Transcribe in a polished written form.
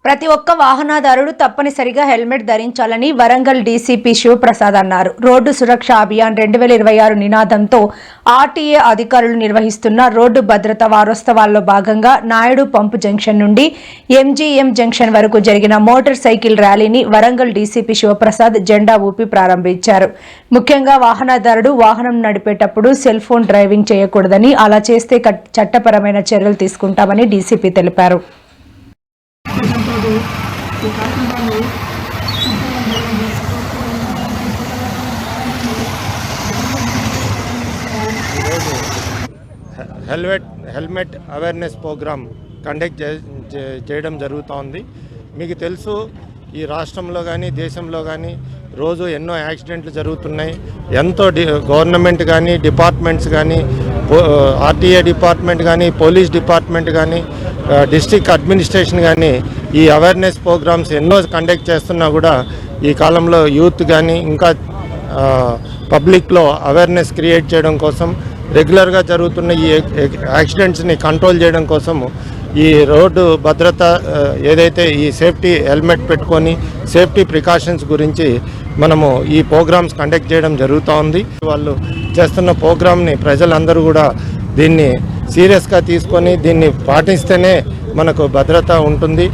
ప్రతి ఒక్క వాహనదారుడు తప్పనిసరిగా హెల్మెట్ ధరించాలని వరంగల్ డీసీపీ శివప్రసాద్ అన్నారు. రోడ్డు సురక్ష అభియాన్ 2026 నినాదంతో ఆర్టీఏ అధికారులు నిర్వహిస్తున్న రోడ్డు భద్రత వారోత్సవాల్లో భాగంగా నాయుడు పంపు జంక్షన్ నుండి ఎంజీఎం జంక్షన్ వరకు జరిగిన మోటార్ సైకిల్ ర్యాలీని వరంగల్ డీసీపీ శివప్రసాద్ జెండా ఊపి ప్రారంభించారు. ముఖ్యంగా వాహనదారుడు వాహనం నడిపేటప్పుడు సెల్ ఫోన్ డ్రైవింగ్ చేయకూడదని, అలా చేస్తే చట్టపరమైన చర్యలు తీసుకుంటామని డీసీపీ తెలిపారు. హెల్మెట్ అవేర్నెస్ ప్రోగ్రామ్ కండక్ట్ చేయడం జరుగుతోంది. మీకు తెలుసు, ఈ రాష్ట్రంలో కానీ దేశంలో కానీ రోజు ఎన్నో యాక్సిడెంట్లు జరుగుతున్నాయి. ఎంతో గవర్నమెంట్ కానీ, డిపార్ట్మెంట్స్ కానీ, ఆర్టీఏ డిపార్ట్మెంట్ కానీ, పోలీస్ డిపార్ట్మెంట్ కానీ, డిస్ట్రిక్ట్ అడ్మినిస్ట్రేషన్ కానీ ఈ అవేర్నెస్ ప్రోగ్రామ్స్ ఎన్నో కండక్ట్ చేస్తున్నా కూడా ఈ కాలంలో యూత్ కానీ ఇంకా పబ్లిక్లో అవేర్నెస్ క్రియేట్ చేయడం కోసం, రెగ్యులర్గా జరుగుతున్న ఈ యాక్సిడెంట్స్ని కంట్రోల్ చేయడం కోసం ఈ రోడ్డు భద్రత ఏదైతే ఈ సేఫ్టీ హెల్మెట్ పెట్టుకొని సేఫ్టీ ప్రికాషన్స్ గురించి మనము ఈ ప్రోగ్రామ్స్ కండక్ట్ చేయడం జరుగుతూ ఉంది. వాళ్ళు చేస్తున్న ప్రోగ్రామ్ని ప్రజలందరూ కూడా దీన్ని సీరియస్గా తీసుకొని దీన్ని పాటిస్తేనే మనకు భద్రత ఉంటుంది.